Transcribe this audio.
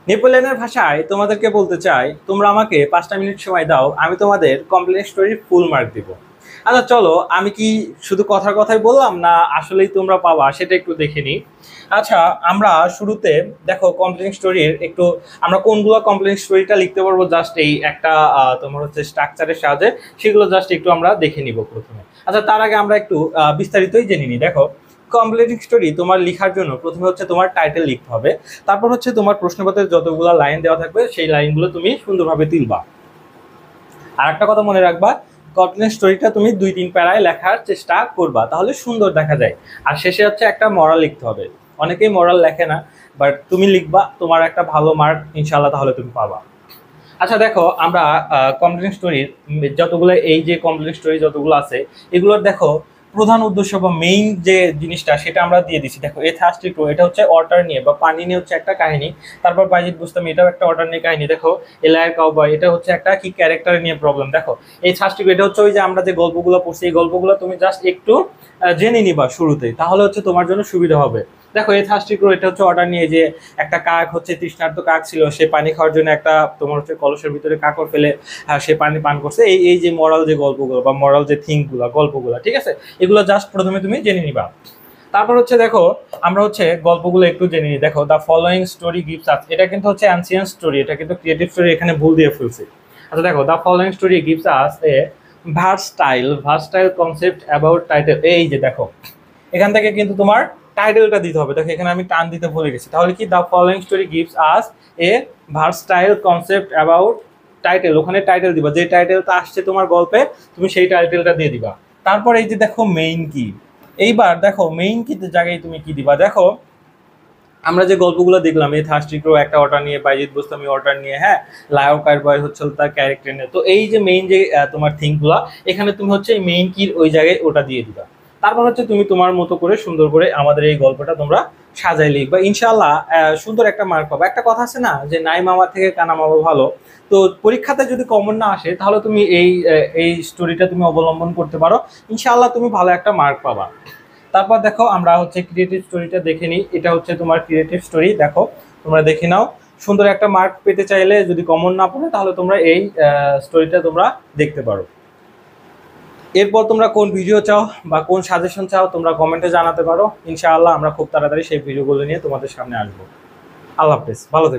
নেপোলিয়নের ভাষায় তোমাদেরকে বলতে চাই, তোমরা আমাকে 5টা মিনিট সময় দাও, আমি তোমাদের কমপ্লেন স্টোরির ফুল মার্ক দিব। আচ্ছা চলো, আমি কি শুধু কথার কথাই বললাম না আসলেই তোমরা পাবা সেটা একটু দেখে নিই। আচ্ছা, আমরা শুরুতে দেখো কমপ্লেন স্টোরির একটু আমরা কোনগুলো কমপ্লেন স্টোরিটা লিখতে পারবো, জাস্ট এই একটা তোমার হচ্ছে স্ট্রাকচারের সাহায্যে সেগুলো জাস্ট একটু আমরা দেখে নিব প্রথমে। আচ্ছা, তার আগে আমরা একটু বিস্তারিতই জেনে নিই। দেখো, কমপ্লেন স্টোরি তোমার লেখার জন্য প্রথমে হচ্ছে তোমার টাইটেল লিখতে হবে, তারপর হচ্ছে তোমার প্রশ্নপত্রের যতগুলো লাইন দেওয়া থাকবে সেই লাইনগুলো তুমি সুন্দরভাবে তুলবা। আর একটা কথা মনে রাখবা, কমপ্লেন স্টোরিটা তুমি 2-3 প্যারায় লেখার চেষ্টা করবা, তাহলে সুন্দর দেখা যায়। আর শেষে হচ্ছে একটা মরাল লিখতে হবে। অনেকেই মরাল লেখে না, বাট তুমি লিখবা, তোমার একটা ভালো মার্ক ইনশাল্লাহ তাহলে তুমি পাবা। আচ্ছা দেখো, আমরা কমপ্লেন স্টোরির যতগুলো এই যে কমপ্লেন স্টোরি যতগুলো আছে এগুলোর দেখো প্রধান উদ্দেশ্য বা মেইন যে জিনিসটা সেটা আমরা দিয়ে দিচ্ছি। দেখো এ থার্স্টি টু, এটা হচ্ছে ওয়াটার নিয়ে বা পানি নিয়ে হচ্ছে একটা কাহিনী। তারপর বাইজিদ বুস্তামি, এটাও একটা ওয়াটার নিয়ে কাহিনী। দেখো এলায়ের কাউবয়, এটা হচ্ছে একটা কি ক্যারেক্টার নিয়ে প্রবলেম। দেখো এই থার্স্টি টু, এটা হচ্ছে ওই যে আমরা যে গল্পগুলো পড়ছি এই গল্পগুলো তুমি জাস্ট একটু জেনে নিবা শুরুতেই, তাহলে হচ্ছে তোমার জন্য সুবিধা হবে। দেখো এই থার্স্টি ক্রো, এটা হচ্ছে অর্ডার নিয়ে যে একটা কাক হচ্ছে তৃষ্ণার্ত কাক ছিল, সে পানি খাওয়ার জন্য একটা তোমার হচ্ছে কলসের ভিতরে কাকড় ফেলে সে পানি পান করছে। এই এই যে মরাল যে গল্পগুলো বা মরাল যে থিঙ্কগুলো গল্পগুলো, ঠিক আছে, এগুলো জাস্ট প্রথমে তুমি জেনে নিবা। তারপর হচ্ছে দেখো আমরা হচ্ছে গল্পগুলো একটু জেনে নিই। দেখো দ্য ফলোয়িং স্টোরি গিভস আস, এটা কিন্তু হচ্ছে অ্যানসিয়েন্ট স্টোরি, এটা কিন্তু ক্রিয়েটিভ স্টোরি এখানে ভুল দিয়ে ফেলছে। আচ্ছা দেখো, the following story gives us a versatile concept about title. এই যে দেখো এখান থেকে কিন্তু তোমার টাইটেলটা দিতে হবে। দেখো এখানে আমি টান দিতে ভুলে গেছি, তাহলে কি the following story gives us a versatile concept about title, ওখানে টাইটেল দিবা, যে টাইটেলটা আসছে তোমার গল্পে তুমি সেই টাইটেলটা দিয়ে দিবা। তারপর এই যে দেখো মেইন কি, এইবার দেখো মেইন কি জায়গায় তুমি কি দিবা। দেখো আমরা যে গল্পগুলো দেখলাম, এই থার্স্টি ক্রো একটা অর্ডার নিয়ে, বাইজিদ বুস্তামি অর্ডার নিয়ে, হ্যাঁ, লায়কার বয় হচ্ছে তার ক্যারেক্টার নিয়ে। তো এই যে মেইন যে তোমার থিঙ্কগুলো, এখানে তুমি হচ্ছে এই মেইন কি ওই জায়গায় ওটা দিয়ে দিবা। তারপর হচ্ছে তুমি তোমার মতো করে সুন্দর করে আমাদের এই গল্পটা তোমরা সাজাই লিখবা, ইনশাল্লাহ সুন্দর একটা মার্ক পাবা। একটা কথা আছে না যে নাই মামা থেকে কানা মামা ভালো। তো পরীক্ষাতে যদি কমন না আসে তাহলে তুমি এই স্টোরিটা তুমি অবলম্বন করতে পারো, ইনশাল্লাহ তুমি ভালো একটা মার্ক পাবা। তারপর দেখো আমরা হচ্ছে ক্রিয়েটিভ স্টোরিটা দেখে নিই। এটা হচ্ছে তোমার ক্রিয়েটিভ স্টোরি, দেখো তোমরা দেখে নাও। সুন্দর একটা মার্ক পেতে চাইলে যদি কমন না পড়ে তাহলে তোমরা এই স্টোরিটা তোমরা দেখতে পারো। এরপর তোমরা কোন ভিডিও চাও বা কোন সাজেশন চাও তোমরা কমেন্টে জানাতে পারো, ইনশাআল্লাহ আমরা খুব তাড়াতাড়ি সেই ভিডিওগুলো নিয়ে তোমাদের সামনে আসবো। আল্লাহ হাফেজ, ভালো থেকো।